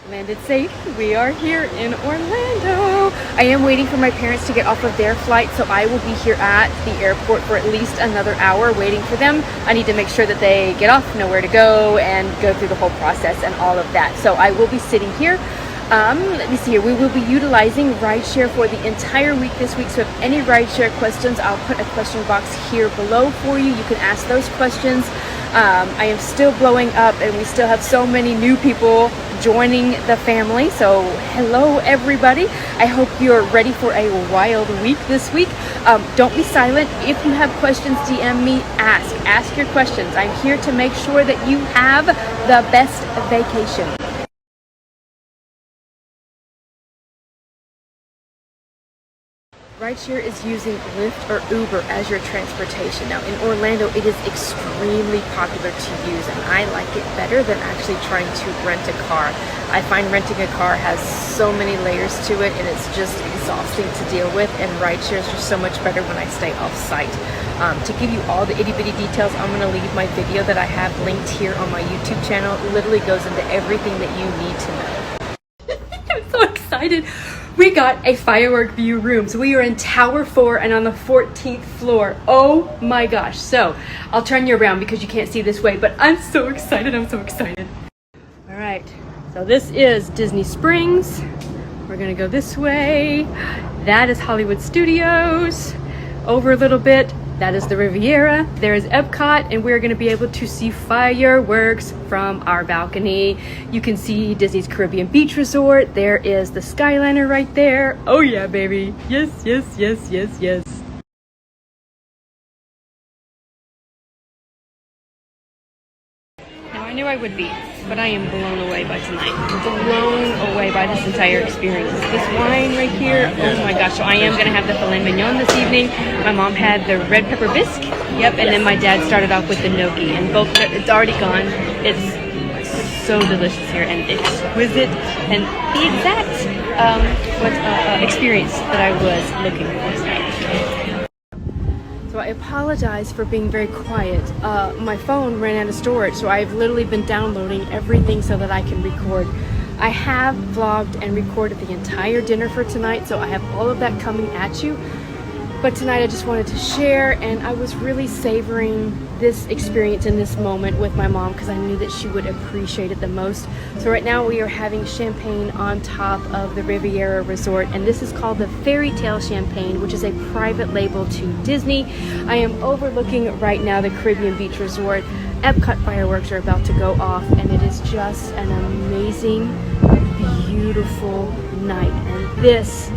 Landed safe. We are here in Orlando. I am waiting for my parents to get off of their flight, so I will be here at the airport for at least another hour waiting for them. I need to make sure that they get off, know where to go, and go through the whole process and all of that. So I will be sitting here. Let me see here. We will be utilizing rideshare for the entire week this week. So if any rideshare questions, I'll put a question box here below for you. You can ask those questions. I am still blowing up, and we still have so many new people joining the family. So hello everybody. I hope you're ready for a wild week this week. Don't be silent. If you have questions, DM me. Ask your questions. I'm here to make sure that you have the best vacation. Rideshare is using Lyft or Uber as your transportation. Now in Orlando, it is extremely popular to use, and I like it better than actually trying to rent a car. I find renting a car has so many layers to it, and it's just exhausting to deal with, and rideshare is just so much better when I stay off site. To give you all the itty bitty details, I'm going to leave my video that I have linked here on my YouTube channel. It literally goes into everything that you need to know. I'm so excited. We got a firework view room. So we are in Tower 4 and on the 14th floor. Oh my gosh. So I'll turn you around because you can't see this way, but I'm so excited. I'm so excited. All right. So this is Disney Springs. We're going to go this way. That is Hollywood Studios. Over a little bit, that is the Riviera. There is Epcot, and we're going to be able to see fireworks from our balcony. You can see Disney's Caribbean Beach Resort. There is the Skyliner right there. Oh yeah, baby. Yes, yes, yes, yes, yes. Now I knew I would be, but I am blown away by tonight. Blown away by this entire experience. This wine right here, oh my gosh. So I am going to have the filet mignon this evening. My mom had the red pepper bisque. Yep, and then my dad started off with the gnocchi. And both, it's already gone. It's so delicious here and exquisite. And the exact experience that I was looking for tonight. So I apologize for being very quiet. My phone ran out of storage, so I've literally been downloading everything so that I can record. I have vlogged and recorded the entire dinner for tonight, so I have all of that coming at you. But tonight I just wanted to share, and I was really savoring this experience in this moment with my mom because I knew that she would appreciate it the most. So right now we are having champagne on top of the Riviera Resort, and this is called the Fairy Tale Champagne, which is a private label to Disney. I am overlooking right now the Caribbean Beach Resort. Epcot fireworks are about to go off, and it is just an amazing, beautiful night. And this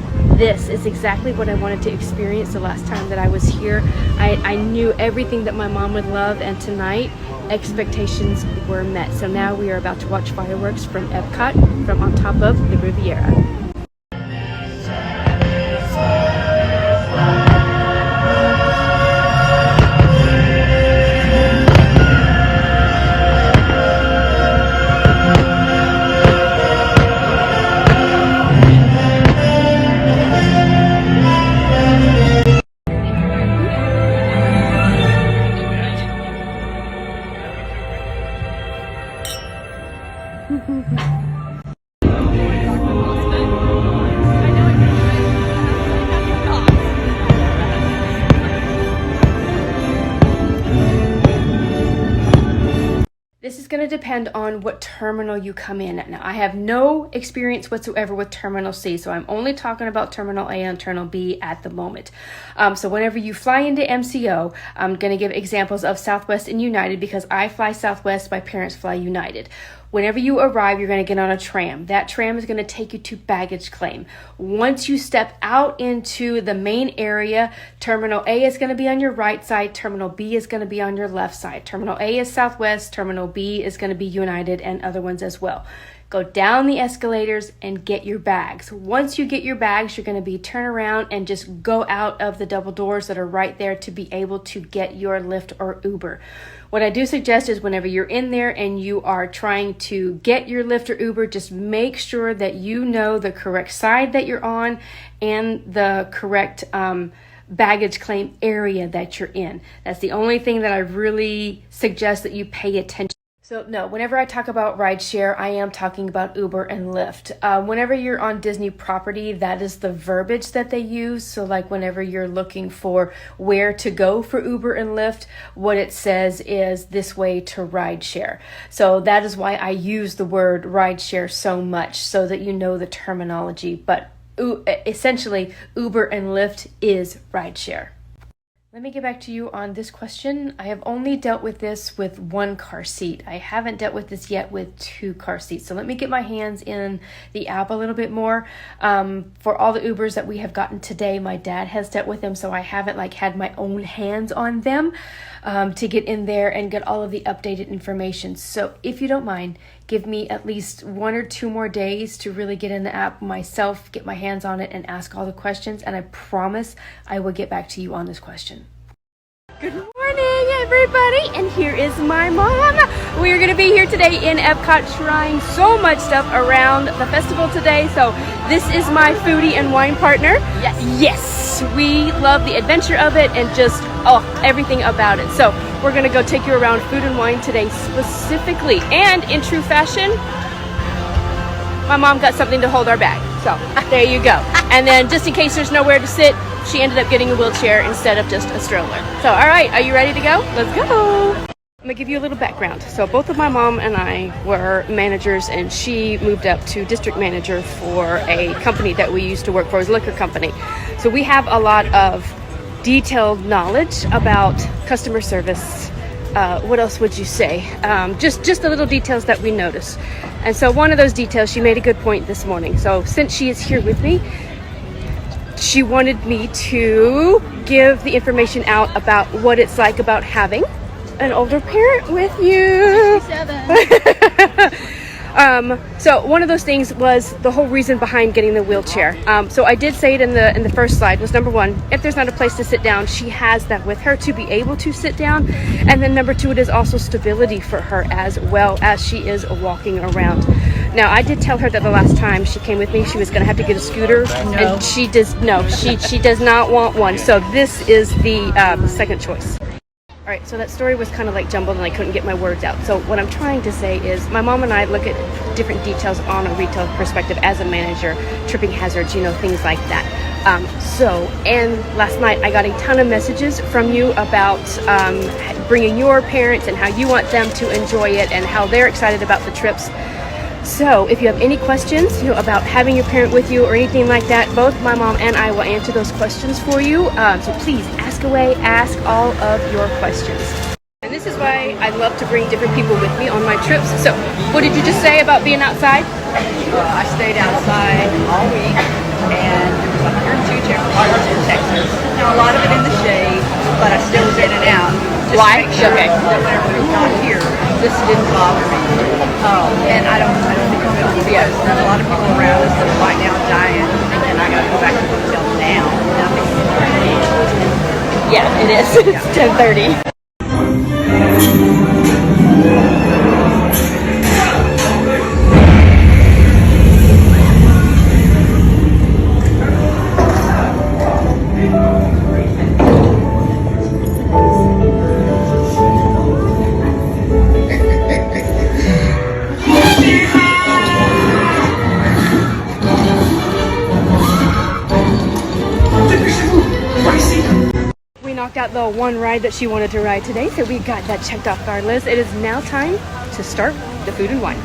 is exactly what I wanted to experience the last time that I was here. I knew everything that my mom would love, and tonight expectations were met. So now we are about to watch fireworks from Epcot from on top of the Riviera. This is going to depend on what terminal you come in at. Now, I have no experience whatsoever with Terminal C, so I'm only talking about Terminal A and Terminal B at the moment. So whenever you fly into MCO, I'm going to give examples of Southwest and United because I fly Southwest, my parents fly United. Whenever you arrive, you're going to get on a tram. That tram is going to take you to baggage claim. Once you step out into the main area, Terminal A is going to be on your right side. Terminal B is going to be on your left side. Terminal A is Southwest. Terminal B is going to be United and other ones as well. Go down the escalators and get your bags. Once you get your bags, you're going to be turn around and just go out of the double doors that are right there to be able to get your Lyft or Uber. What I do suggest is whenever you're in there and you are trying to get your Lyft or Uber, just make sure that you know the correct side that you're on and the correct baggage claim area that you're in. That's the only thing that I really suggest that you pay attention. So no, whenever I talk about rideshare, I am talking about Uber and Lyft. Whenever you're on Disney property, that is the verbiage that they use. So like whenever you're looking for where to go for Uber and Lyft, what it says is this way to rideshare. So that is why I use the word rideshare so much, so that you know the terminology. But essentially, Uber and Lyft is rideshare. Let me get back to you on this question. I have only dealt with this with one car seat. I haven't dealt with this yet with 2 car seats. So let me get my hands in the app a little bit more. For all the Ubers that we have gotten today, my dad has dealt with them, so I haven't like had my own hands on them to get in there and get all of the updated information. So if you don't mind, give me at least 1 or 2 more days to really get in the app myself, get my hands on it, and ask all the questions. And I promise I will get back to you on this question. Good morning, everybody, and here is my mom. We are going to be here today in Epcot trying so much stuff around the festival today. So this is my foodie and wine partner. Yes, we love the adventure of it and just everything about it. So we're going to go take you around food and wine today specifically. And in true fashion, my mom got something to hold our bag. So there you go. And then just in case there's nowhere to sit, she ended up getting a wheelchair instead of just a stroller. So, all right, are you ready to go? Let's go. I'm gonna give you a little background. So both of my mom and I were managers, and she moved up to district manager for a company that we used to work for. It was a liquor company. So we have a lot of detailed knowledge about customer service. What else would you say? Just the little details that we notice. And so one of those details, she made a good point this morning. So since she is here with me, she wanted me to give the information out about what it's like about having an older parent with you. 67. So one of those things was the whole reason behind getting the wheelchair. So I did say it in the first slide was, number 1, if there's not a place to sit down, she has that with her to be able to sit down. And then number 2, it is also stability for her as well as she is walking around. Now, I did tell her that the last time she came with me, she was going to have to get a scooter, and she does not want one. So this is the second choice. All right, so that story was kind of like jumbled, and I couldn't get my words out. So what I'm trying to say is, my mom and I look at different details on a retail perspective as a manager, tripping hazards, things like that. And last night I got a ton of messages from you about bringing your parents and how you want them to enjoy it and how they're excited about the trips. So if you have any questions, about having your parent with you or anything like that, both my mom and I will answer those questions for you. So please ask away, ask all of your questions. And this is why I love to bring different people with me on my trips. So what did you just say about being outside? I stayed outside all week, and there was 102 temperatures in Texas. Now, a lot of it in the shade, but I still was in and out. Just Why? to make sure Okay. that whenever we got here, this didn't bother me. And I don't think it will. Yes, there's a lot of people around us that are right now dying, and I got to go back to the hotel now. And I think it's Yeah, it is. It's 10:30. Out the one ride that she wanted to ride today, so we got that checked off our list. It is now time to start the food and wine.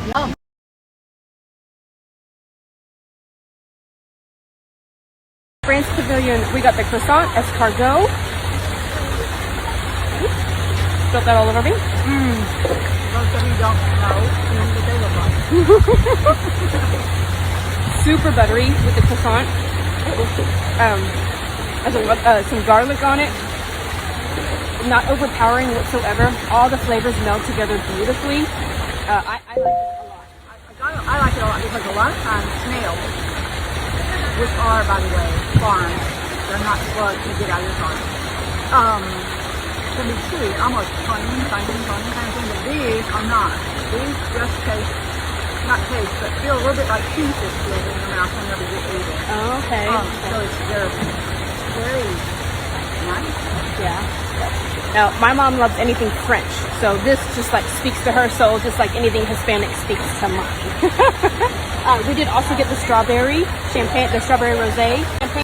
France Pavilion, we got the croissant, escargot. Spilt that all over me. most of you don't know what they look like. Super buttery with the croissant. Has some garlic on it. Not overpowering whatsoever. All the flavors meld together beautifully. I like it a lot. I like it a lot because a lot of times snails, which are, by the way, farms, they're not slugs you get out of your car, can be chewy, almost tiny kind of thing, but these are not. These just but feel a little bit like pieces in your mouth whenever you eat it. Oh, okay. So they're very nice. Yeah. Now, my mom loves anything French, so this just like speaks to her soul, just like anything Hispanic speaks to mine. We did also get the strawberry champagne, the strawberry rosé champagne.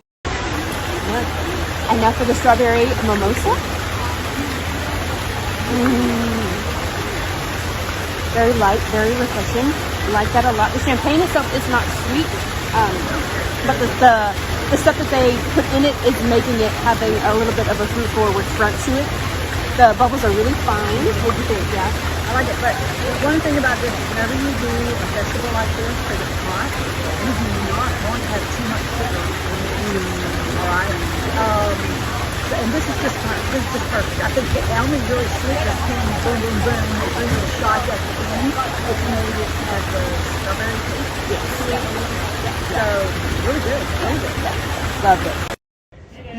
And now for the strawberry mimosa. Very light, very refreshing. Like that a lot. The champagne itself is not sweet, but the stuff that they put in it is making it having a little bit of a fruit forward front to it. The bubbles are really fine. What do you think? Yeah, I like it, but one thing about this, whenever you do a festival like this, because it's hot, you do not want to have too much sugar. Alright? And this is just perfect. I think the almond is really sweet. Just boom, boom, boom, boom. They bring you a shot at the end. It's made it as the strawberry taste. Yes. So, really good. Really good. loved it.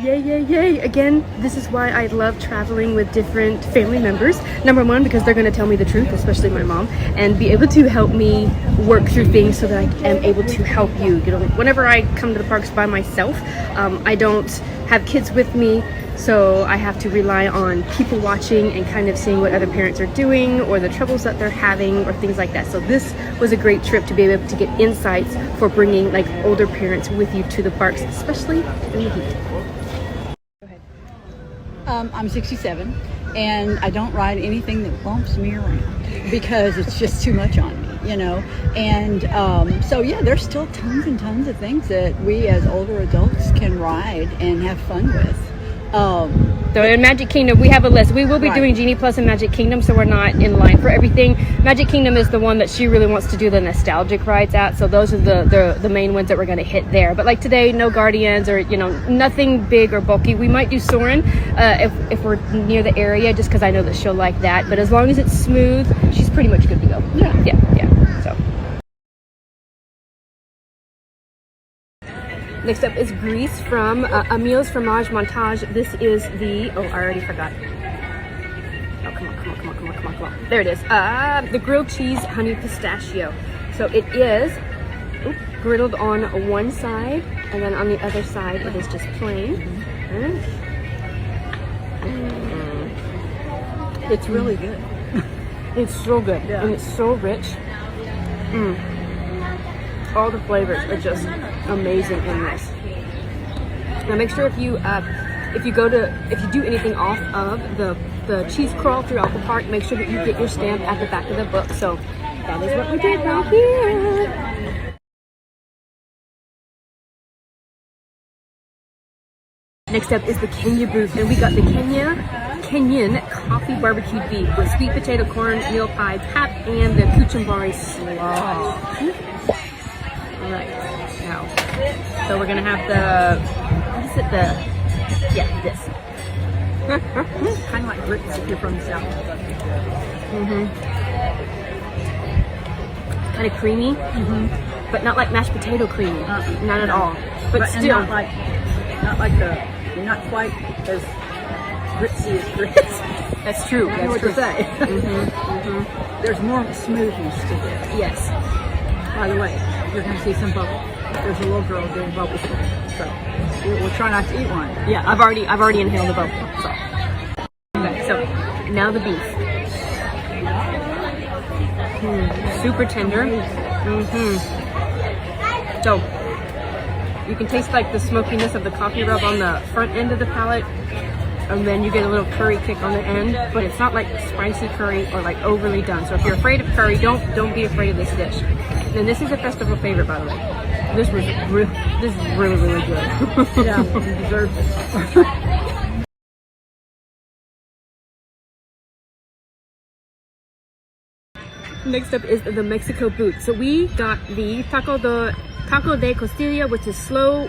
Yay, yay, yay. Again, this is why I love traveling with different family members. Number one, because they're going to tell me the truth, especially my mom, and be able to help me work through things so that I am able to help you. You know, whenever I come to the parks by myself, I don't have kids with me, so I have to rely on people watching and kind of seeing what other parents are doing or the troubles that they're having or things like that. So this was a great trip to be able to get insights for bringing like older parents with you to the parks, especially in the heat. I'm 67 and I don't ride anything that bumps me around because it's just too much on me, you know. And so yeah, there's still tons and tons of things that we as older adults can ride and have fun with. So in Magic Kingdom, we have a list. We will be doing Genie Plus in Magic Kingdom, so we're not in line for everything. Magic Kingdom is the one that she really wants to do the nostalgic rides at, so those are the main ones that we're going to hit there. But like today, no Guardians or, you know, nothing big or bulky. We might do Soarin' if we're near the area, just because I know that she'll like that. But as long as it's smooth, she's pretty much good to go. Yeah. So. Next up is Grease from Emil's Fromage Montage. This is the, oh, I already forgot. Oh, come on. There it is. The grilled cheese honey pistachio. So it is griddled on one side, and then on the other side it is just plain. It's really good. It's so good, and it's so rich. All the flavors are just amazing in this. Now make sure if you do anything off of the cheese crawl throughout the park, make sure that you get your stamp at the back of the book. So that is what we did right here. Next up is the Kenya booth, and we got the Kenyan coffee barbecued beef with sweet potato corn meal pie pap and the kuchumbari slaw. Alright, now, so we're gonna have this. Kind of like grits if you're from the south. Kind of creamy, but not like mashed potato creamy, not at all. But still, you're not quite as gritsy as grits. That's true. I know what to say. There's more smoothness to this. Yes. By the way, you're going to see some bubble. There's a little girl doing bubbles, so we'll try not to eat one. Yeah, I've already inhaled the bubble. So now the beef. Super tender. So you can taste like the smokiness of the coffee rub on the front end of the palate, and then you get a little curry kick on the end, but it's not like spicy curry or like overly done. So if you're afraid of curry, don't be afraid of this dish. And this is a festival favorite, by the way. This is really, really good. Yeah, you deserve it. Next up is the Mexico booth. So we got the taco de costilla, which is slow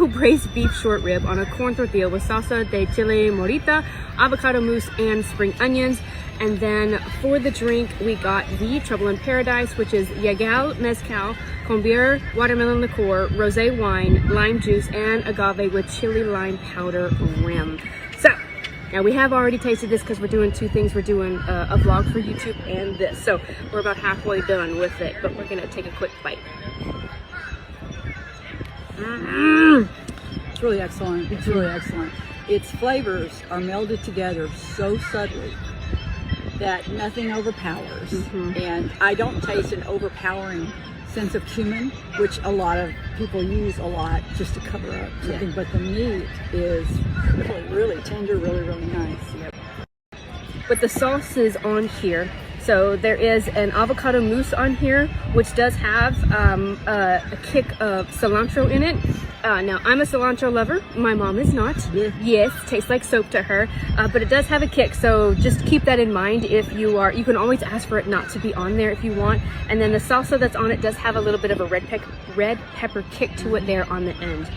braised beef short rib on a corn tortilla with salsa de chile morita, avocado mousse, and spring onions. And then for the drink, we got the Trouble in Paradise, which is Yagal Mezcal, con beer, watermelon liqueur, rosé wine, lime juice, and agave with chili lime powder rim. So, now we have already tasted this because we're doing two things. We're doing a vlog for YouTube and this. So we're about halfway done with it, but we're gonna take a quick bite. It's really excellent. It's really excellent. its flavors are melded together so subtly that nothing overpowers. And I don't taste an overpowering sense of cumin, which a lot of people use a lot just to cover up something. But the meat is really, really tender, really, really nice. With the sauces on here, so there is an avocado mousse on here, which does have a kick of cilantro in it. Now, I'm a cilantro lover. My mom is not. Yes, tastes like soap to her, but it does have a kick, so just keep that in mind. If you are, you can always ask for it not to be on there if you want. And then the salsa that's on it does have a little bit of a red pepper kick to it there on the end.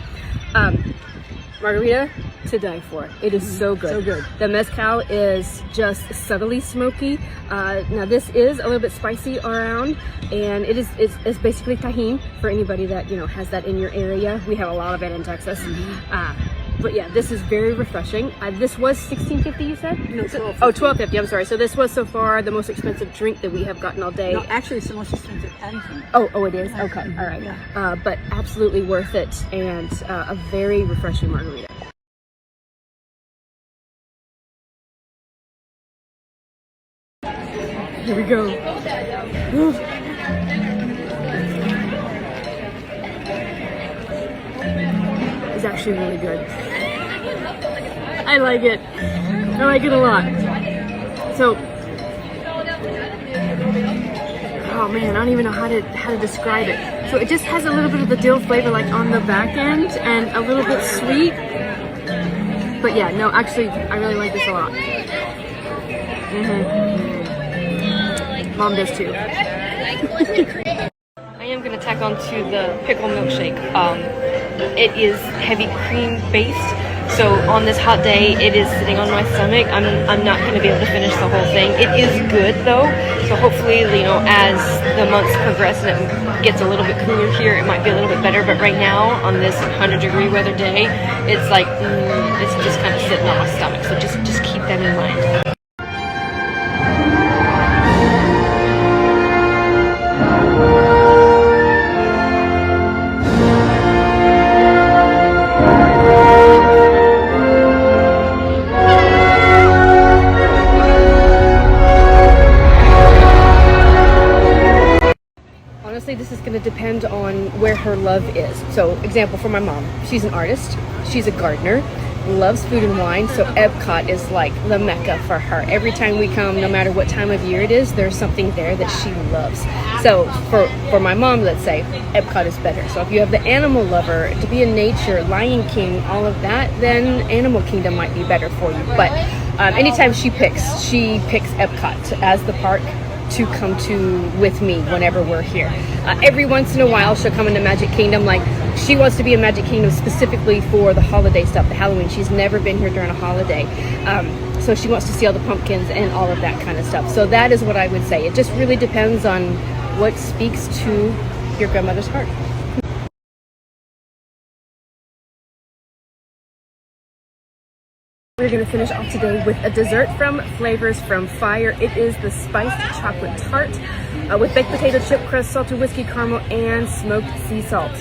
Margarita to die for. It is so good. So good. The mezcal is just subtly smoky. Now this is a little bit spicy around, and it's basically tahini for anybody that has that in your area. We have a lot of it in Texas. But yeah, this is very refreshing. This was $16.50, you said? No, $12.50. Oh, $12.50. I'm sorry. So this was so far the most expensive drink that we have gotten all day. No, actually, it's the most expensive anything. Oh, it is? Okay, all right. But absolutely worth it, and a very refreshing margarita. Here we go. It's actually really good. I like it. I like it a lot. So, oh man, I don't even know how to describe it. So it just has a little bit of the dill flavor like on the back end and a little bit sweet. But yeah, no, actually, I really like this a lot. Mom does too. I am going to tack on to the pickle milkshake. It is heavy cream based, so on this hot day it is sitting on my stomach. I'm not going to be able to finish the whole thing. It is good though, so hopefully as the months progress and it gets a little bit cooler here, it might be a little bit better. But right now on this 100-degree weather day, it's like it's just kind of sitting on my stomach. So just keep that in mind. This is going to depend on where her love is. So, example for my mom, she's an artist, she's a gardener, loves food and wine, so Epcot is like the mecca for her. Every time we come, no matter what time of year it is, there's something there that she loves. So for my mom, let's say, Epcot is better. So if you have the animal lover, to be in nature, Lion King, all of that, then Animal Kingdom might be better for you. But anytime she picks Epcot as the park to come to with me whenever we're here. Every once in a while she'll come into Magic Kingdom. Like, she wants to be in Magic Kingdom specifically for the holiday stuff, the Halloween. She's never been here during a holiday, so she wants to see all the pumpkins and all of that kind of stuff. So that is what I would say. It just really depends on what speaks to your grandmother's heart. We're going to finish off today with a dessert from Flavors from Fire. It is the spiced chocolate tart with baked potato chip crust, salted whiskey caramel, and smoked sea salt.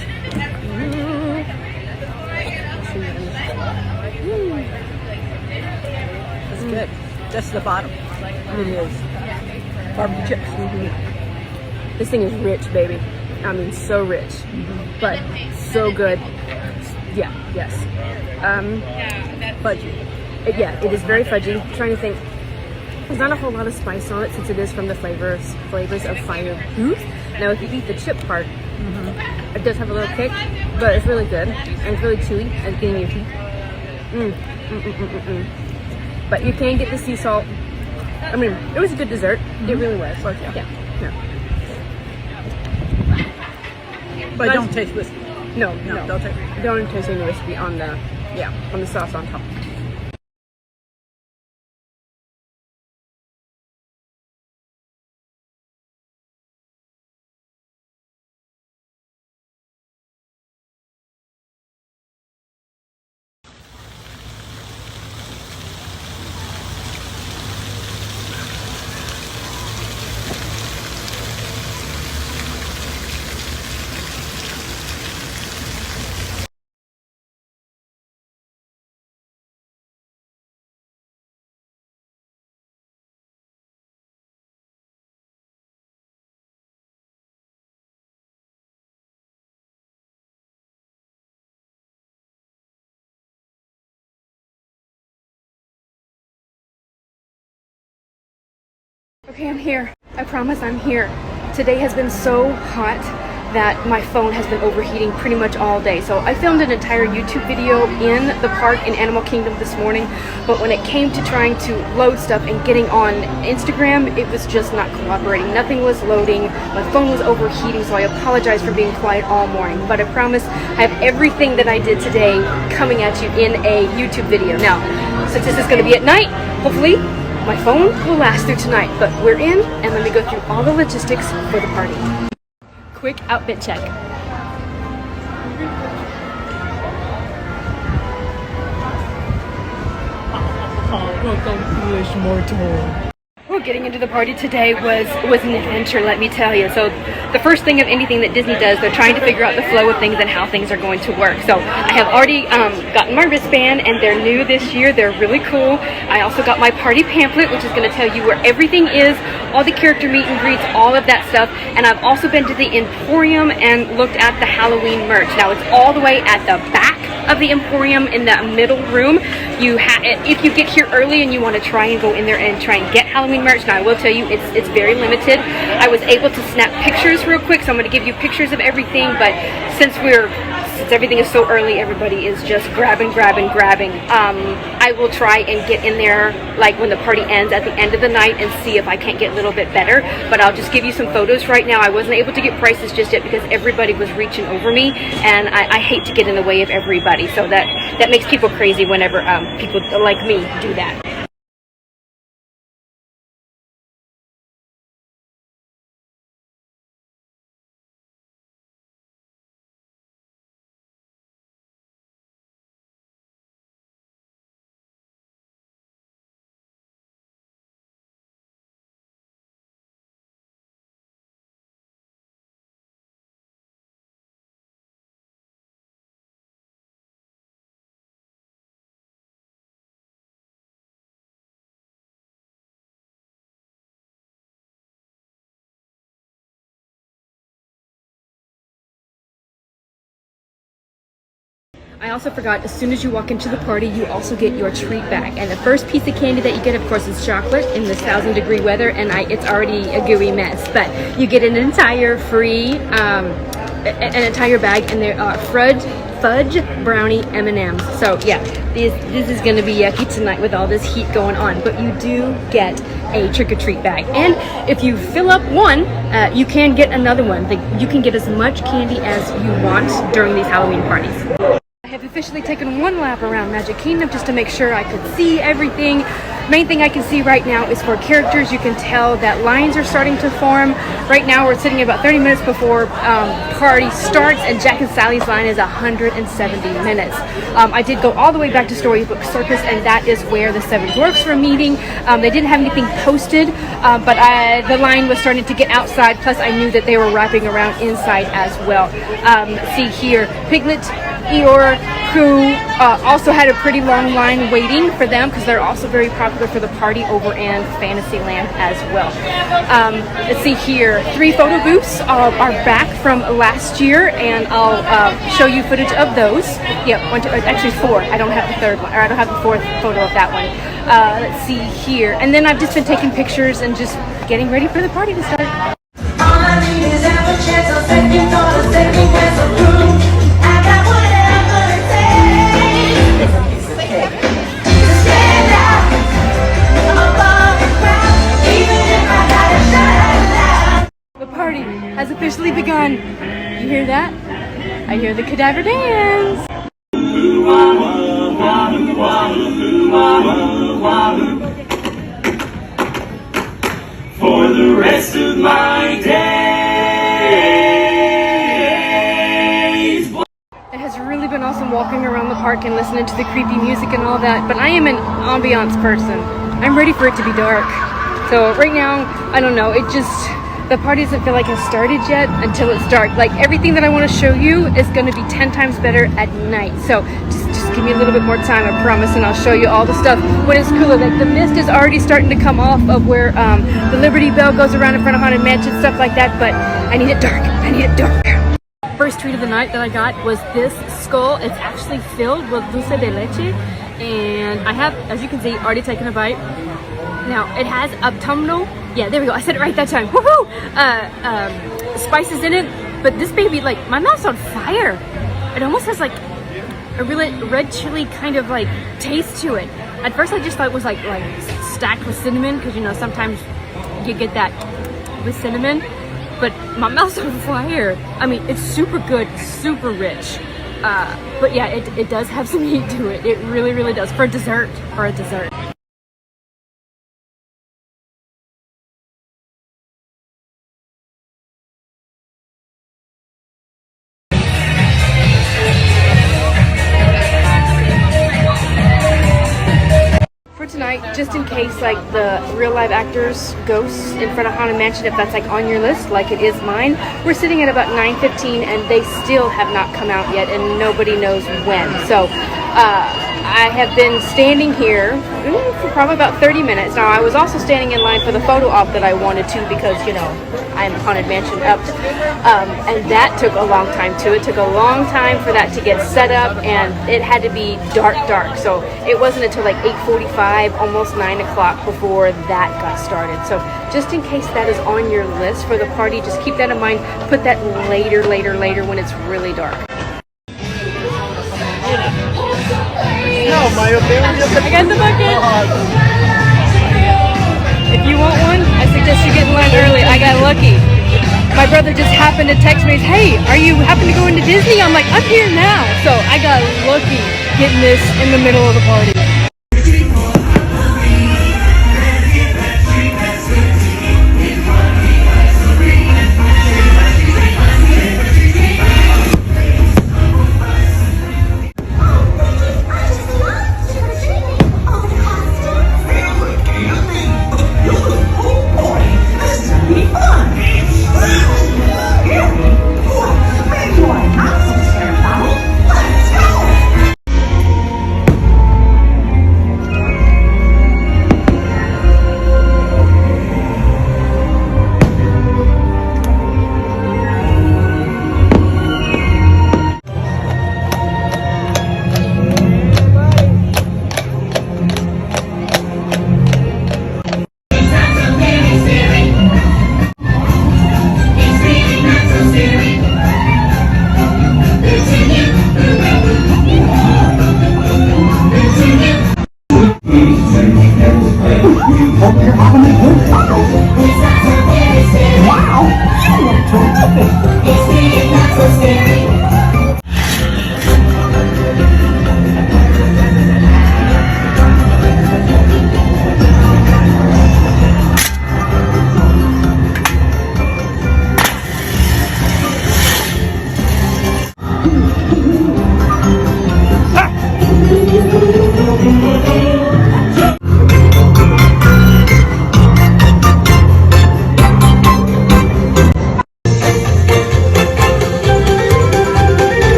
It's good. Just the bottom. It is. Barbecue chips. This thing is rich, baby. I mean, so rich, but so good. Yeah, yes. Fudgy. It is very fudgy. I'm trying to think. There's not a whole lot of spice on it since it is from the Flavors of Fire booth. Now, if you eat the chip part, it does have a little kick, but it's really good and it's really chewy and getting your teeth. But you can get the sea salt. I mean, it was a good dessert. It really was. Yeah. But don't taste whiskey. No, Don't taste any whiskey on the sauce on top. Okay, I'm here. I promise I'm here. Today has been so hot that my phone has been overheating pretty much all day. So I filmed an entire YouTube video in the park in Animal Kingdom this morning, but when it came to trying to load stuff and getting on Instagram, it was just not cooperating. Nothing was loading. My phone was overheating, so I apologize for being quiet all morning. But I promise I have everything that I did today coming at you in a YouTube video. Now, since this is going to be at night, hopefully my phone will last through tonight. But we're in, and let me go through all the logistics for the party. Quick outfit check. Welcome, foolish mortal. Well, getting into the party today was an adventure, let me tell you. So the first thing of anything that Disney does, they're trying to figure out the flow of things and how things are going to work. So I have already gotten my wristband, and they're new this year. They're really cool. I also got my party pamphlet, which is going to tell you where everything is, all the character meet and greets, all of that stuff. And I've also been to the Emporium and looked at the Halloween merch. Now it's all the way at the back of the Emporium in the middle room. If you get here early and you want to try and go in there and try and get Halloween merch, now I will tell you it's very limited. I was able to snap pictures real quick, so I'm going to give you pictures of everything, but since everything is so early, everybody is just grabbing. I will try and get in there like when the party ends at the end of the night and see if I can't get a little bit better, but I'll just give you some photos right now. I wasn't able to get prices just yet because everybody was reaching over me, and I hate to get in the way of everybody, so that makes people crazy whenever people like me do that. I also forgot, as soon as you walk into the party, you also get your treat bag. And the first piece of candy that you get, of course, is chocolate in this 1,000-degree weather, and it's already a gooey mess. But you get an entire free, an entire bag, and there are fudge brownie M&Ms. So yeah, this is going to be yucky tonight with all this heat going on. But you do get a trick-or-treat bag. And if you fill up one, you can get another one. You can get as much candy as you want during these Halloween parties. I have officially taken one lap around Magic Kingdom just to make sure I could see everything. Main thing I can see right now is for characters. You can tell that lines are starting to form. Right now we're sitting about 30 minutes before party starts, and Jack and Sally's line is 170 minutes. I did go all the way back to Storybook Circus, and that is where the Seven Dwarfs were meeting. They didn't have anything posted, but the line was starting to get outside, plus I knew that they were wrapping around inside as well. See here, Piglet, Eeyore, who also had a pretty long line waiting for them because they're also very popular for the party over in Fantasyland as well. Let's see here, 3 photo booths are back from last year, and I'll show you footage of those. Yeah, actually 4. I don't have the 3rd one, or I don't have the 4th photo of that one. Let's see here, and then I've just been taking pictures and just getting ready for the party to start. All I need is half a chance, a second thought, a second glance of proof. I got whatever it takes to stand out above the crowd, even if I gotta shut it down. The party has officially begun. You hear that? I hear the cadaver dance. For the rest of my days. It has really been awesome walking around the park and listening to the creepy music and all that, but I am an ambiance person. I'm ready for it to be dark. So right now, I don't know, the party doesn't feel like it started yet until it's dark. Like everything that I want to show you is going to be 10 times better at night. So just give me a little bit more time, I promise, and I'll show you all the stuff when it's cooler. Like the mist is already starting to come off of where the Liberty Bell goes around in front of Haunted Mansion, stuff like that, but I need it dark. I need it dark. First treat of the night that I got was this skull. It's actually filled with dulce de leche, and I have, as you can see, already taken a bite. Now it has autumnal, yeah, there we go, I said it right that time, woohoo! Spices in it, but this baby, like, my mouth's on fire. It almost has like a really red chili kind of like taste to it. At first I just thought it was like stacked with cinnamon, because you know sometimes you get that with cinnamon, but my mouth's on fire. I mean, it's super good, super rich. But yeah, it does have some heat to it. It really, really does, for a dessert. For tonight, just in case like the real live actors ghosts in front of Haunted Mansion, if that's like on your list like it is mine, we're sitting at about 9:15 and they still have not come out yet and nobody knows when. So I have been standing here for probably about 30 minutes. Now I was also standing in line for the photo op that I wanted to, because you know I'm Haunted Mansion up, and that took a long time too. It took a long time for that to get set up, and it had to be dark, so it wasn't until like 8:45, almost 9 o'clock before that got started. So just in case that is on your list for the party, just keep that in mind. Put that later when it's really dark. No, my opinion. I got the bucket. If you want one, I suggest you get in line early. I got lucky. My brother just happened to text me, hey, are you happen to go into Disney? I'm like, I'm here now. So I got lucky getting this in the middle of the party.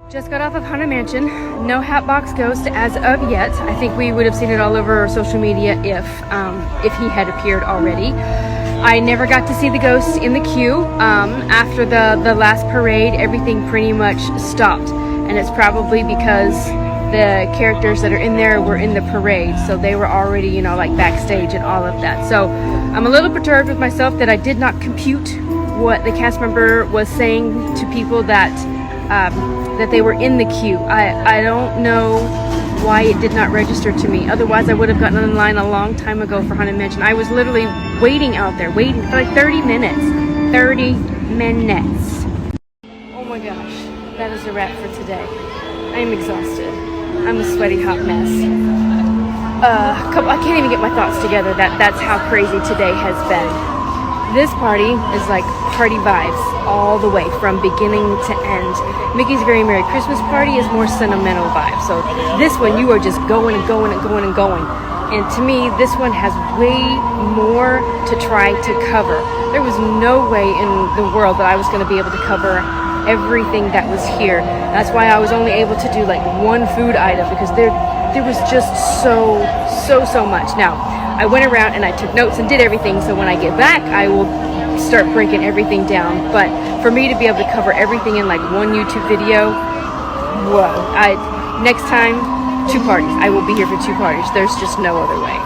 Just got off of Haunted Mansion. No Hatbox Ghost as of yet. I think we would have seen it all over social media if he had appeared already. I never got to see the ghost in the queue. After the last parade, everything pretty much stopped, and it's probably because the characters that are in there were in the parade, so they were already, you know, like backstage and all of that. So I'm a little perturbed with myself that I did not compute what the cast member was saying to people that they were in the queue. I don't know why it did not register to me. Otherwise, I would have gotten in line a long time ago for Haunted Mansion. I was literally waiting out there, waiting for like 30 minutes. 30 minutes. Oh my gosh, that is a wrap for today. I am exhausted. I'm a sweaty hot mess. I can't even get my thoughts together. That's how crazy today has been. This party is like party vibes all the way from beginning to end. Mickey's Very Merry Christmas Party is more sentimental vibes. So this one, you are just going and going and going and going. And to me, this one has way more to try to cover. There was no way in the world that I was going to be able to cover everything that was here. That's why I was only able to do like one food item, because there was just so much. Now, I went around and I took notes and did everything, so when I get back, I will start breaking everything down. But for me to be able to cover everything in like one YouTube video, whoa. Next time, 2 parties. I will be here for 2 parties. There's just no other way.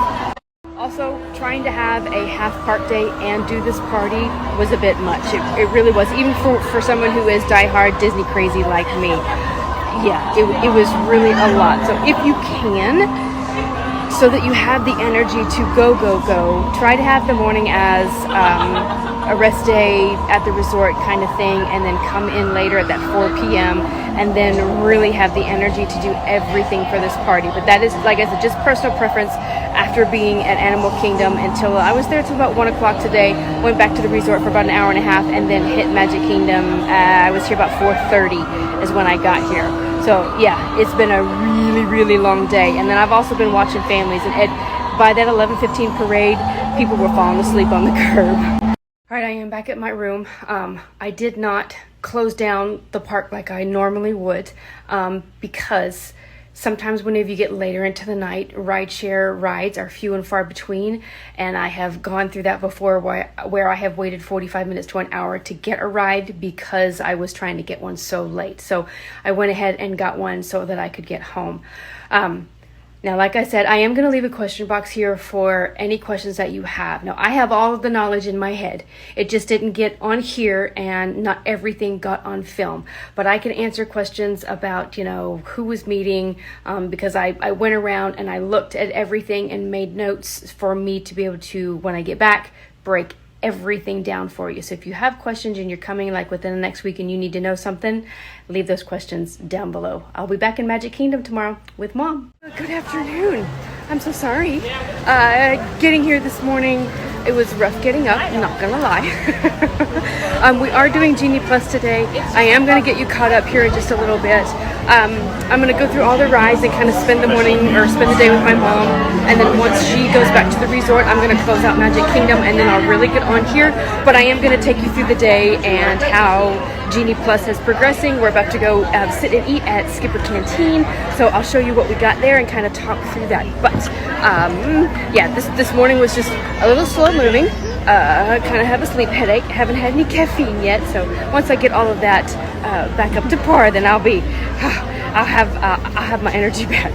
Also, trying to have a half park day and do this party was a bit much. It really was. Even for someone who is diehard Disney crazy like me. Yeah, it was really a lot. So if you can, so that you have the energy to go, try to have the morning as a rest day at the resort kind of thing, and then come in later at that 4 p.m. and then really have the energy to do everything for this party. But that is, like I said, just personal preference. After being at Animal Kingdom until I was there till about 1 o'clock today, went back to the resort for about an hour and a half, and then hit Magic Kingdom. I was here about 4:30 is when I got here. So yeah, it's been a really long day. And then I've also been watching families, and by that 11:15 parade, people were falling asleep on the curb. All right, I am back at my room. I did not close down the park like I normally would, because sometimes whenever you get later into the night, rideshare rides are few and far between, and I have gone through that before where I have waited 45 minutes to an hour to get a ride because I was trying to get one so late. So I went ahead and got one so that I could get home. Now, like I said, I am going to leave a question box here for any questions that you have. Now, I have all of the knowledge in my head. It just didn't get on here, and not everything got on film. But I can answer questions about, who was meeting, because I went around and I looked at everything and made notes for me to be able to, when I get back, break everything down for you. So if you have questions and you're coming like within the next week and you need to know something, leave those questions down below. I'll be back in Magic Kingdom tomorrow with Mom. Good afternoon. I'm so sorry. Getting here this morning, it was rough getting up, I'm not gonna lie. We are doing Genie Plus today. I am gonna get you caught up here in just a little bit. I'm gonna go through all the rides and kind of spend the day with my mom, and then once she goes back to the resort, I'm gonna close out Magic Kingdom, and then I'll really get on here. But I am gonna take you through the day and how Genie Plus is progressing. We're about to go sit and eat at Skipper Canteen, so I'll show you what we got there and kind of talk through that. But yeah, this morning was just a little slow moving. Kind of have a sleep headache. Haven't had any caffeine yet, so once I get all of that back up to par, then I'll have my energy back.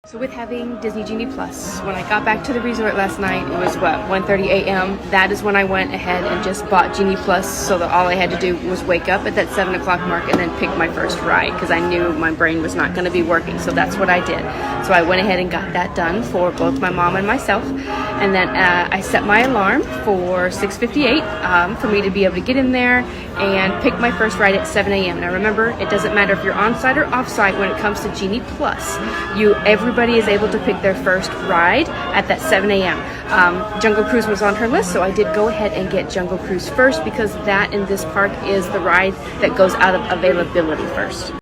So with having Disney Genie Plus, when I got back to the resort last night, it was 1:30 a.m. That is when I went ahead and just bought Genie Plus, so that all I had to do was wake up at that 7 o'clock mark and then pick my first ride, because I knew my brain was not going to be working. So that's what I did. So I went ahead and got that done for both my mom and myself, and then I set my alarm for 6:58 for me to be able to get in there and pick my first ride at 7 a.m. Now remember, it doesn't matter if you're on-site or off-site when it comes to Genie Plus. Everybody is able to pick their first ride at that 7 a.m. Jungle Cruise was on her list, so I did go ahead and get Jungle Cruise first, because that in this park is the ride that goes out of availability first.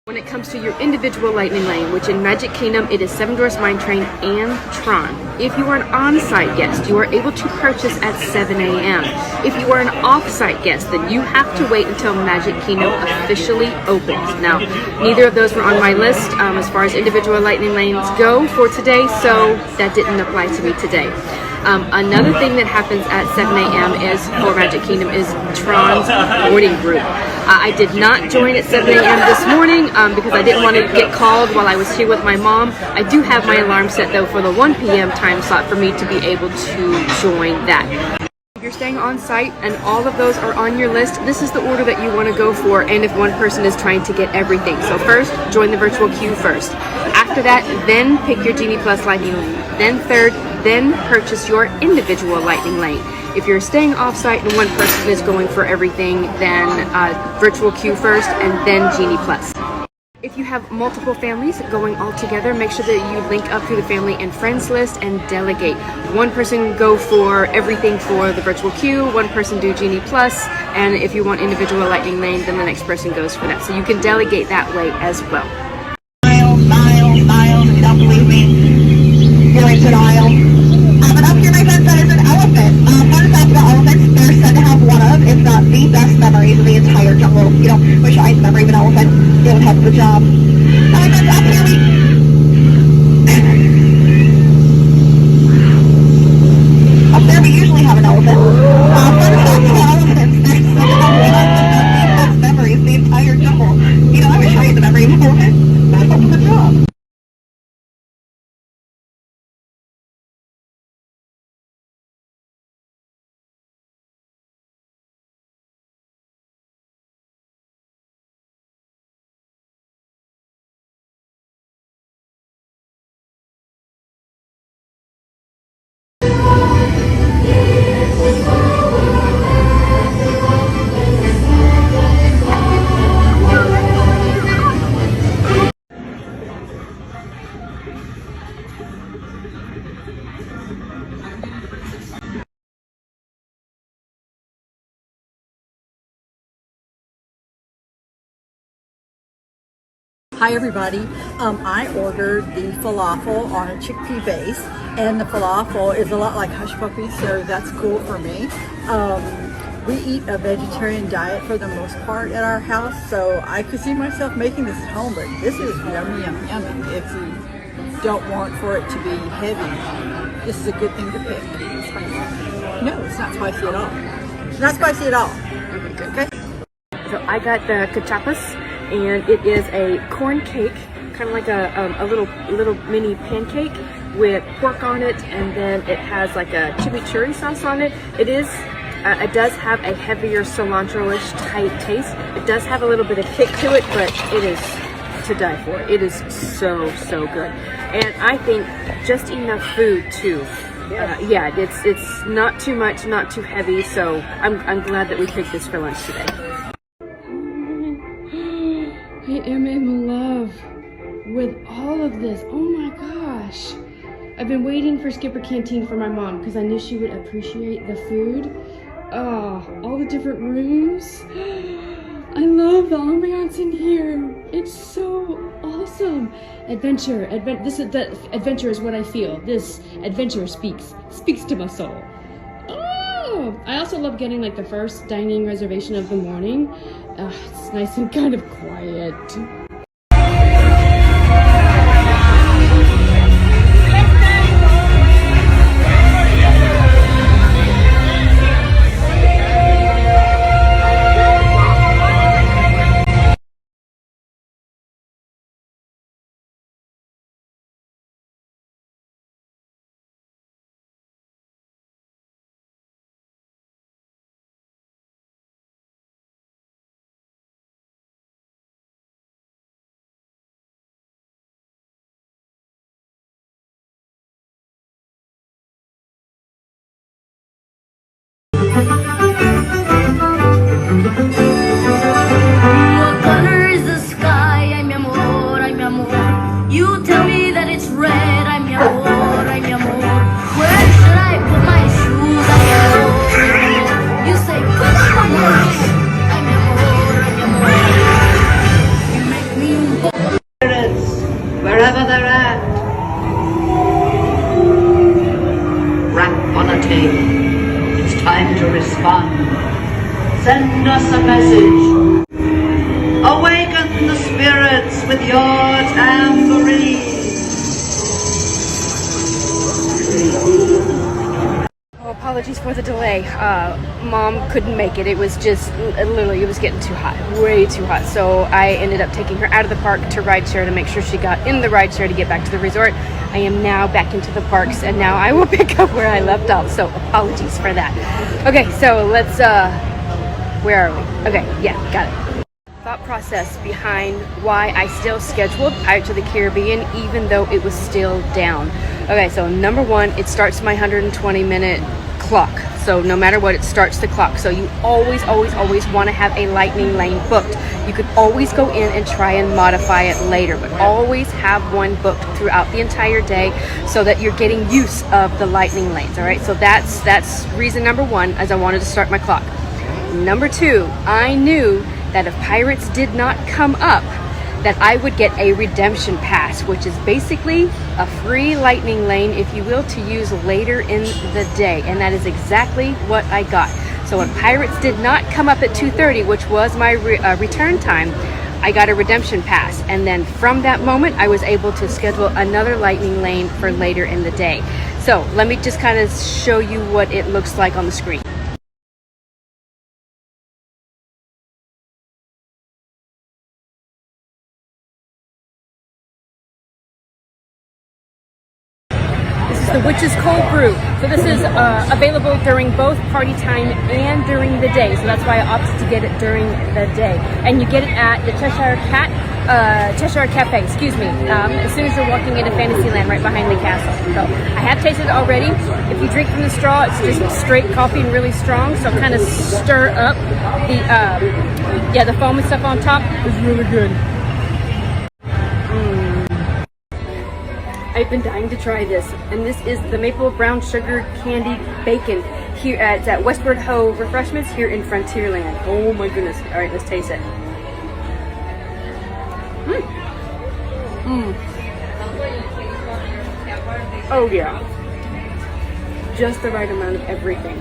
When it comes to your individual Lightning Lane, which in Magic Kingdom it is Seven Dwarfs Mine Train and Tron. If you are an on-site guest, you are able to purchase at 7 a.m. If you are an off-site guest, then you have to wait until Magic Kingdom officially opens. Now, neither of those were on my list as far as individual Lightning Lanes go for today, so that didn't apply to me today. Another thing that happens at 7 a.m. is for Magic Kingdom is Tron's boarding group. I did not join at 7 a.m. this morning because I didn't want to get called while I was here with my mom. I do have my alarm set though for the 1 p.m. time slot for me to be able to join that. If you're staying on site and all of those are on your list, this is the order that you want to go for, and if one person is trying to get everything. So first, join the virtual queue first. After that, then pick your Genie Plus Lightning Lane. Then third, then purchase your individual Lightning Lane. If you're staying off-site and one person is going for everything, then virtual queue first and then Genie Plus. If if you have multiple families going all together, make sure that you link up through the family and friends list and delegate. One person go for everything for the virtual queue, one person do Genie Plus, and if you want individual lightning lane, then the next person goes for that. So you can delegate that way as well. Miles, if you don't believe me, you're into an aisle. But up here, my friend said, is an elephant. Fun fact about elephants, they're said to have one of, if not the best memories of the entire jungle. You know, wish I had the memory of an elephant. It would help the job. So my friends, up here up there we usually have an elephant. Fun fact about elephants, they're said to have one of, if not the best memories of the entire jungle. You know, I wish I had the memory of an elephant. That helps the job. Hi everybody, I ordered the falafel on a chickpea base, and the falafel is a lot like hush puppies, so that's cool for me. We eat a vegetarian diet for the most part at our house, so I could see myself making this at home, but this is yummy, yummy, yummy. If you don't want for it to be heavy, this is a good thing to pick. It's spicy. No, it's not spicy at all. It's not spicy at all. Okay, good. Okay? So I got the cachapas, and it is a corn cake, kind of like a little mini pancake with pork on it, and then it has like a chimichurri sauce on it. It does have a heavier cilantro-ish type taste. It does have a little bit of kick to it, but it is to die for. It is so good, and I think just enough food too. Yeah, it's not too much, not too heavy. So I'm glad that we picked this for lunch today. I am in love with all of this. Oh my gosh. I've been waiting for Skipper Canteen for my mom because I knew she would appreciate the food. All the different rooms. I love the ambiance in here. It's so awesome. Adventure is what I feel. This adventure speaks to my soul. I also love getting like the first dining reservation of the morning. It's nice and kind of quiet. What color is the sky? Ay, mi amor, ay, mi amor. You tell me that it's red. Ay, mi amor, ay, mi amor. Where should I put my shoes? Ay, mi amor, ay, mi amor. You say, put them on the beach. Ay, mi amor, ay, mi amor. You make me Wherever they're at, rap on a table. It's time to respond. Send us a message. Awaken the spirits with your tambourine. Oh, apologies for the delay. Mom couldn't make it. It was just literally, it was getting too hot, way too hot. So I ended up taking her out of the park to rideshare to make sure she got in the rideshare to get back to the resort. I am now back into the parks, and now I will pick up where I left off. So apologies for that. Okay, so let's where are we? Okay, yeah, got it. Thought process behind why I still scheduled Pirates of the Caribbean even though it was still down. Okay, so number one, it starts my 120-minute clock. So no matter what, it starts the clock. So you always want to have a lightning lane booked. You could always go in and try and modify it later, but always have one booked throughout the entire day so that you're getting use of the lightning lanes. All right, so that's reason number one, as I wanted to start my clock. Number two, I knew that if Pirates did not come up, that I would get a redemption pass, which is basically a free lightning lane, if you will, to use later in the day. And that is exactly what I got. So when Pirates did not come up at 2:30, which was my return time, I got a redemption pass. And then from that moment, I was able to schedule another lightning lane for later in the day. So let me just kind of show you what it looks like on the screen. The Witch's Cold Brew. So this is available during both party time and during the day. So that's why I opted to get it during the day. And you get it at the Cheshire Cafe, excuse me, as soon as you're walking into Fantasyland right behind the castle. So I have tasted it already. If you drink from the straw, it's just straight coffee and really strong. So kind of stir up the foam and stuff on top. It's really good. I've been dying to try this, and this is the maple brown sugar candy bacon. Here it's at Westward Ho Refreshments here in Frontierland. Oh my goodness! All right, let's taste it. Oh yeah, just the right amount of everything.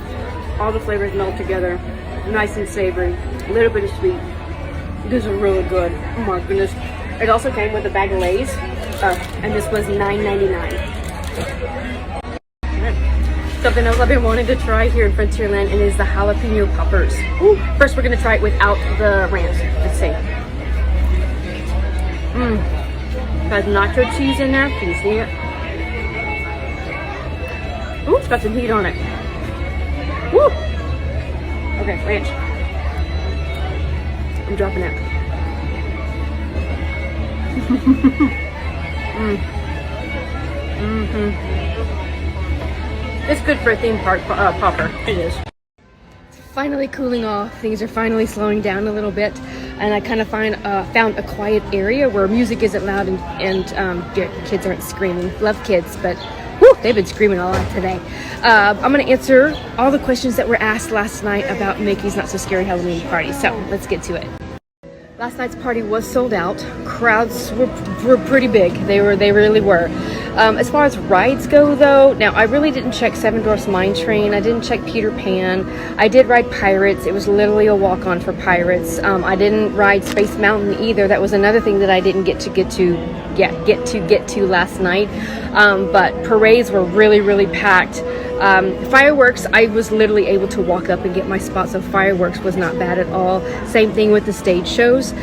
All the flavors melt together, nice and savory, a little bit of sweet. This is really good. Oh my goodness! It also came with a bag of Lay's. And this was $9.99. Something else I've been wanting to try here in Frontierland, and is the jalapeno poppers. Ooh. First, we're gonna try it without the ranch. Let's see. Got nacho cheese in there. Can you see it? Ooh, it's got some heat on it. Woo! Okay, ranch. I'm dropping it. It's good for a theme park popper. It is. It's finally cooling off. Things are finally slowing down a little bit, and I kind of found a quiet area where music isn't loud and kids aren't screaming. Love kids, but whew, they've been screaming a lot today. I'm going to answer all the questions that were asked last night about Mickey's Not So Scary Halloween party. So let's get to it. Last night's party was sold out. Crowds were pretty big. They really were. As far as rides go, though, now I really didn't check Seven Dwarfs Mine Train. I didn't check Peter Pan. I did ride Pirates. It was literally a walk-on for Pirates. I didn't ride Space Mountain either. That was another thing that I didn't get to last night. But parades were really packed. Fireworks, I was literally able to walk up and get my spot, so fireworks was not bad at all. Same thing with the stage shows.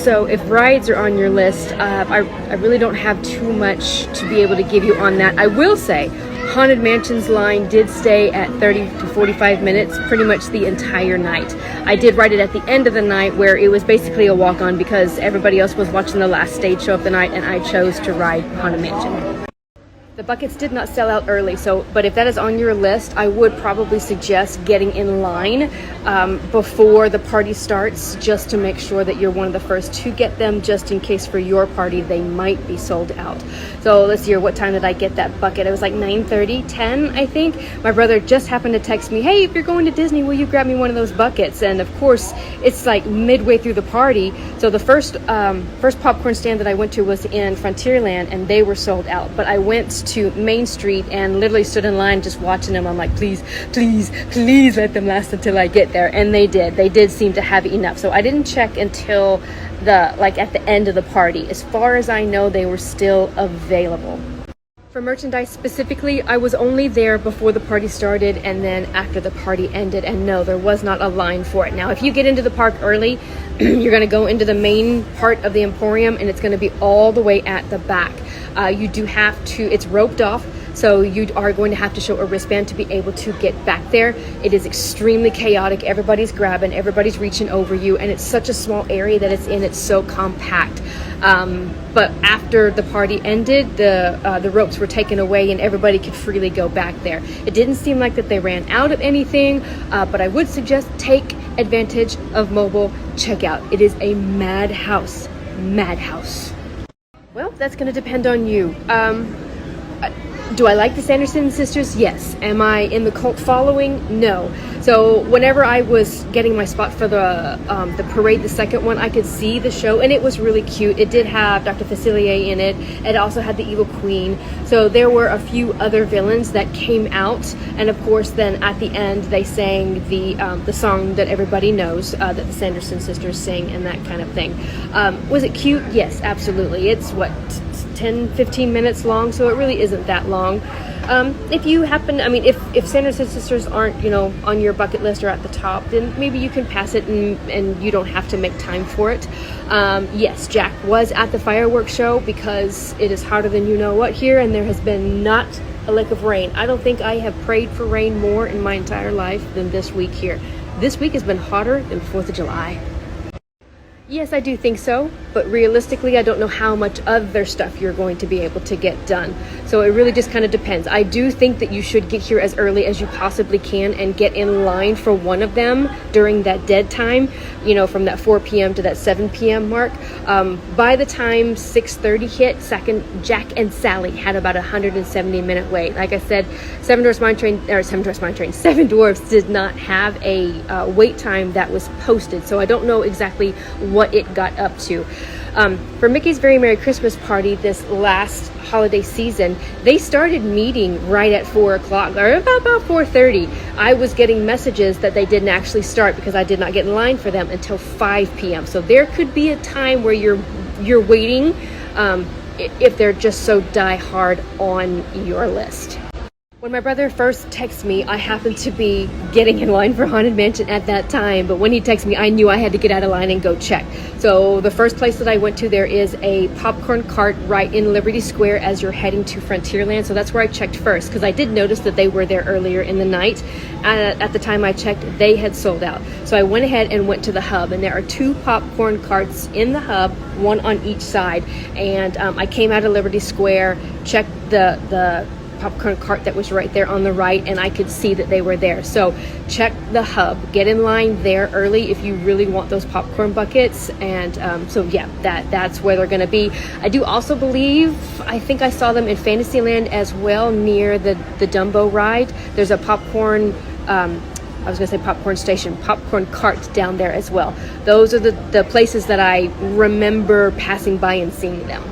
So if rides are on your list, I really don't have too much to be able to give you on that. I will say Haunted Mansion's line did stay at 30 to 45 minutes pretty much the entire night. I did ride it at the end of the night, where it was basically a walk-on because everybody else was watching the last stage show of the night, and I chose to ride Haunted Mansion. The buckets did not sell out early, but if that is on your list, I would probably suggest getting in line before the party starts, just to make sure that you're one of the first to get them, just in case for your party they might be sold out. So let's see, what time did I get that bucket? It was like 9:30, 10, I think. My brother just happened to text me, hey, if you're going to Disney, will you grab me one of those buckets? And of course, it's like midway through the party. So the first popcorn stand that I went to was in Frontierland, and they were sold out. But I went to Main Street and literally stood in line just watching them. I'm like, please let them last until I get there. And they did seem to have enough. So I didn't check until at the end of the party. As far as I know, they were still available. For merchandise specifically, I was only there before the party started and then after the party ended, and no, there was not a line for it. Now, if you get into the park early, you're going to go into the main part of the Emporium, and it's going to be all the way at the back. You do have to, it's roped off, So you are going to have to show a wristband to be able to get back there. It is extremely chaotic. Everybody's grabbing, everybody's reaching over you, and it's such a small area that it's in. It's so compact. But after the party ended, the ropes were taken away and everybody could freely go back there. It didn't seem like that they ran out of anything, but I would suggest take advantage of mobile checkout. It is a madhouse. Well, that's going to depend on you. Do I like the Sanderson sisters? Yes. Am I in the cult following? No. So whenever I was getting my spot for the parade, the second one, I could see the show, and it was really cute. It did have Dr. Facilier in it. It also had the Evil Queen. So there were a few other villains that came out, and of course, then at the end, they sang the song that everybody knows that the Sanderson sisters sing, and that kind of thing. Was it cute? Yes, absolutely. It's what, 10-15 minutes long, so it really isn't that long. If you happen, if Sanderson sisters aren't, on your bucket list or at the top, then maybe you can pass it and you don't have to make time for it. Yes, Jack was at the fireworks show because it is hotter than you know what here, and there has been not a lick of rain. I don't think I have prayed for rain more in my entire life than this week here. This week has been hotter than 4th of July. Yes, I do think so, but realistically, I don't know how much other stuff you're going to be able to get done. So it really just kind of depends. I do think that you should get here as early as you possibly can and get in line for one of them during that dead time, from that 4 p.m. to that 7 p.m. mark. By the time 6:30 hit, Jack and Sally had about a 170-minute wait. Like I said, Seven Dwarfs did not have a wait time that was posted, so I don't know exactly what it got up to. For Mickey's Very Merry Christmas Party this last holiday season, they started meeting right at 4 o'clock, or about 4:30. I was getting messages that they didn't actually start because I did not get in line for them until 5 p.m. So there could be a time where you're waiting if they're just so die hard on your list. When my brother first texted me, I happened to be getting in line for Haunted Mansion at that time, but when he texted me, I knew I had to get out of line and go check. So the first place that I went to, there is a popcorn cart right in Liberty Square as you're heading to Frontierland, so that's where I checked first, because I did notice that they were there earlier in the night. At the time I checked, they had sold out. So I went ahead and went to the hub, and there are 2 popcorn carts in the hub, one on each side, and I came out of Liberty Square, checked the popcorn cart that was right there on the right, and I could see that they were there. So check the hub, get in line there early if you really want those popcorn buckets. And so yeah, that's where they're going to be. I do also believe, I think I saw them in Fantasyland as well, near the Dumbo ride. There's a popcorn popcorn station, popcorn cart down there as well. Those are the places that I remember passing by and seeing them.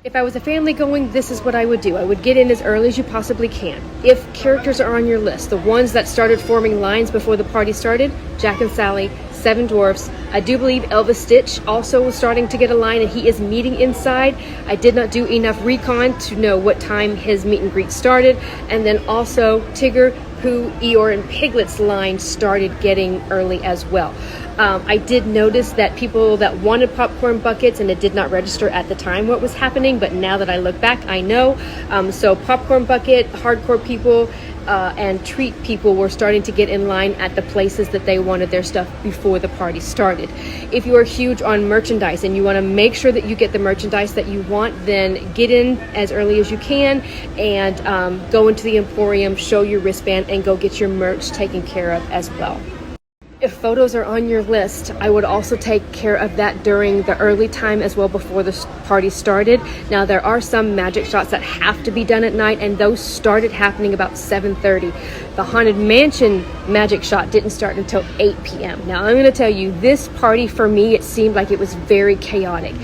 If I was a family going, this is what I would do. I would get in as early as you possibly can. If characters are on your list, the ones that started forming lines before the party started, Jack and Sally, Seven Dwarfs. I do believe Elvis Stitch also was starting to get a line, and he is meeting inside. I did not do enough recon to know what time his meet and greet started. And then also Tigger, Pooh, Eeyore, and Piglet's line started getting early as well. I did notice that people that wanted popcorn buckets, and it did not register at the time what was happening, but now that I look back, I know. So popcorn bucket, hardcore people, and treat people were starting to get in line at the places that they wanted their stuff before the party started. If you are huge on merchandise and you want to make sure that you get the merchandise that you want, then get in as early as you can and go into the Emporium, show your wristband, and go get your merch taken care of as well. If photos are on your list, I would also take care of that during the early time as well, before the party started. Now, there are some magic shots that have to be done at night, and those started happening about 7:30. The Haunted Mansion magic shot didn't start until 8 p.m. Now, I'm going to tell you, this party for me, it seemed like it was very chaotic.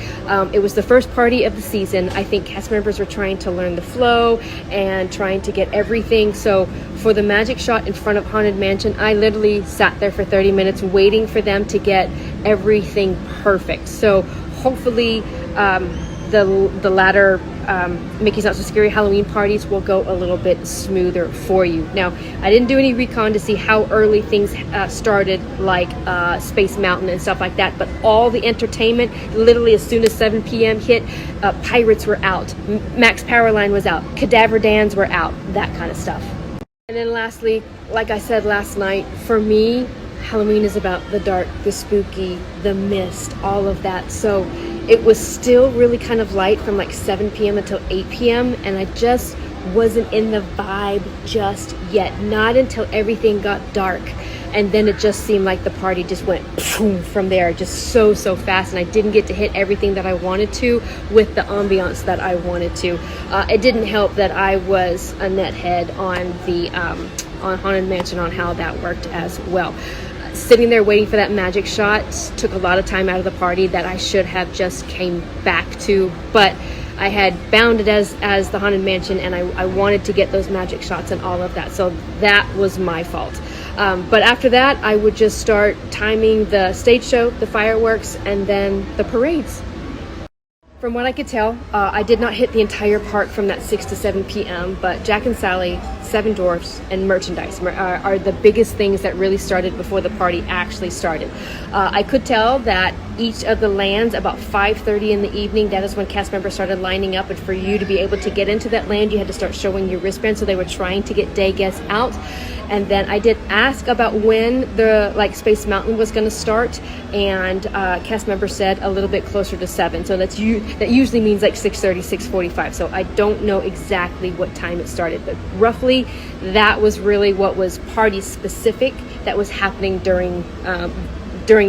It was the first party of the season. I think cast members were trying to learn the flow and trying to get everything. So for the magic shot in front of Haunted Mansion, I literally sat there for 30 minutes waiting for them to get everything perfect. So hopefully the latter Mickey's Not So Scary Halloween parties will go a little bit smoother for you. Now, I didn't do any recon to see how early things started, like Space Mountain and stuff like that, but all the entertainment, literally as soon as 7 p.m. hit, Pirates were out, Max Powerline was out, Cadaver Dans were out, that kind of stuff. And then lastly, like I said last night, for me, Halloween is about the dark, the spooky, the mist, all of that. So it was still really kind of light from like 7 p.m. until 8 p.m. and I just wasn't in the vibe just yet. Not until everything got dark. And then it just seemed like the party just went boom from there, just so fast, and I didn't get to hit everything that I wanted to with the ambiance that I wanted to. It didn't help that I was a nethead on the on Haunted Mansion, on how that worked as well. Sitting there waiting for that magic shot took a lot of time out of the party that I should have just came back to, but I had bound it as the Haunted Mansion, and I wanted to get those magic shots and all of that, so that was my fault. But after that, I would just start timing the stage show, the fireworks, and then the parades. From what I could tell, I did not hit the entire park from that 6 to 7 p.m., but Jack and Sally, Seven Dwarfs, and merchandise are the biggest things that really started before the party actually started. I could tell that each of the lands, about 5:30 in the evening, that is when cast members started lining up, and for you to be able to get into that land, you had to start showing your wristband, so they were trying to get day guests out. And then I did ask about when the Space Mountain was going to start, and cast members said a little bit closer to 7. So that usually means like 6:30, 6:45. So I don't know exactly what time it started, but roughly that was really what was party specific that was happening during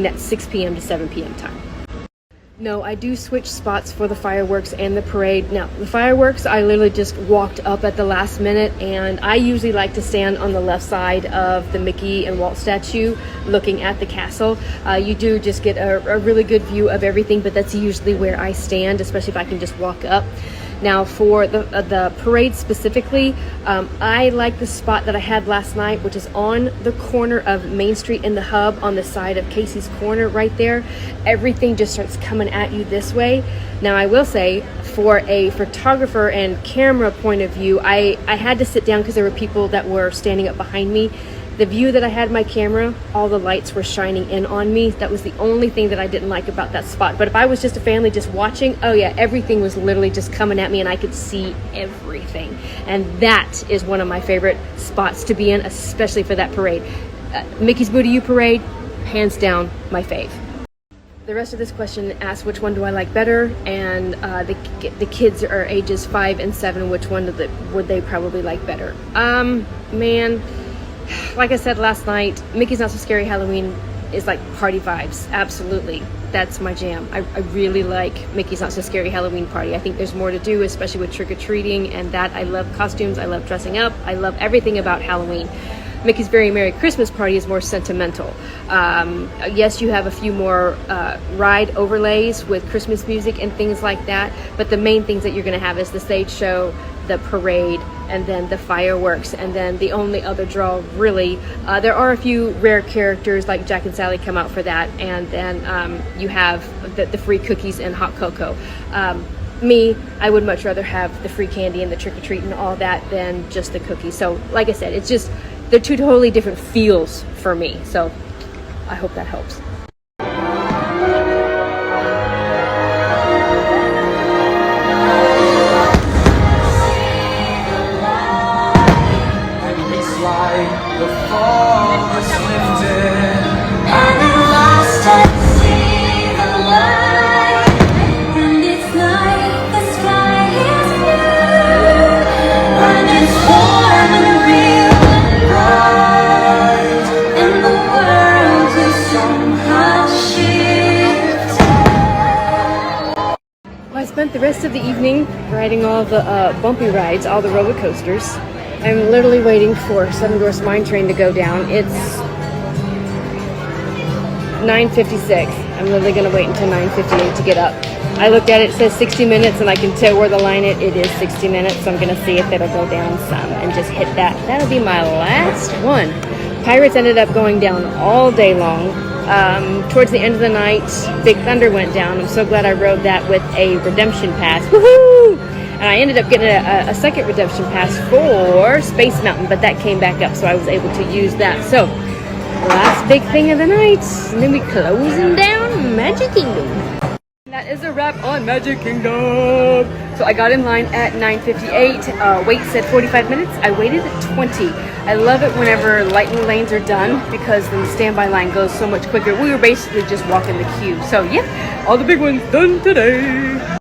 that 6 p.m. to 7 p.m. time. No, I do switch spots for the fireworks and the parade. Now, the fireworks, I literally just walked up at the last minute, and I usually like to stand on the left side of the Mickey and Walt statue looking at the castle. You do just get a really good view of everything, but that's usually where I stand, especially if I can just walk up. Now, for the parade specifically, I like the spot that I had last night, which is on the corner of Main Street in the hub, on the side of Casey's Corner right there. Everything just starts coming at you this way. Now, I will say, for a photographer and camera point of view, I had to sit down because there were people that were standing up behind me. The view that I had my camera, all the lights were shining in on me. That was the only thing that I didn't like about that spot. But if I was just a family just watching, oh yeah, everything was literally just coming at me and I could see everything. And that is one of my favorite spots to be in, especially for that parade. Mickey's Boo to You parade, hands down, my fave. The rest of this question asks which one do I like better, and the kids are ages 5 and 7, which one would they probably like better? Man, like I said last night, Mickey's Not So Scary Halloween is like party vibes. Absolutely. That's my jam. I really like Mickey's Not So Scary Halloween party. I think there's more to do, especially with trick-or-treating, and that I love costumes, I love dressing up, I love everything about Halloween. Mickey's Very Merry Christmas party is more sentimental. Yes, you have a few more ride overlays with Christmas music and things like that, but the main things that you're going to have is the stage show, the parade, and then the fireworks, and then the only other draw really, there are a few rare characters like Jack and Sally come out for that, and then you have the free cookies and hot cocoa. Me, I would much rather have the free candy and the trick-or-treat and all that than just the cookies. So like I said, it's just, they're two totally different feels for me. So I hope that helps. The fog was lifted, and at last I see the light, and it's like the sky is blue, and it's warm and real and bright, and the world will somehow shift. Well, I spent the rest of the evening riding all the bumpy rides, all the roller coasters. I'm literally waiting for Seven Dwarfs Mine Train to go down. It's 9:56. I'm literally going to wait until 9:58 to get up. I looked at it, it says 60 minutes, and I can tell where the line is. It is 60 minutes, so I'm going to see if it'll go down some and just hit that. That'll be my last one. Pirates ended up going down all day long. Towards the end of the night, Big Thunder went down. I'm so glad I rode that with a redemption pass. Woohoo! And I ended up getting a second redemption pass for Space Mountain, but that came back up, so I was able to use that. So, last big thing of the night, and then we closing down Magic Kingdom. That is a wrap on Magic Kingdom. So I got in line at 9:58. Wait said 45 minutes. I waited 20. I love it whenever lightning lanes are done because then the standby line goes so much quicker. We were basically just walking the queue. So yeah, all the big ones done today.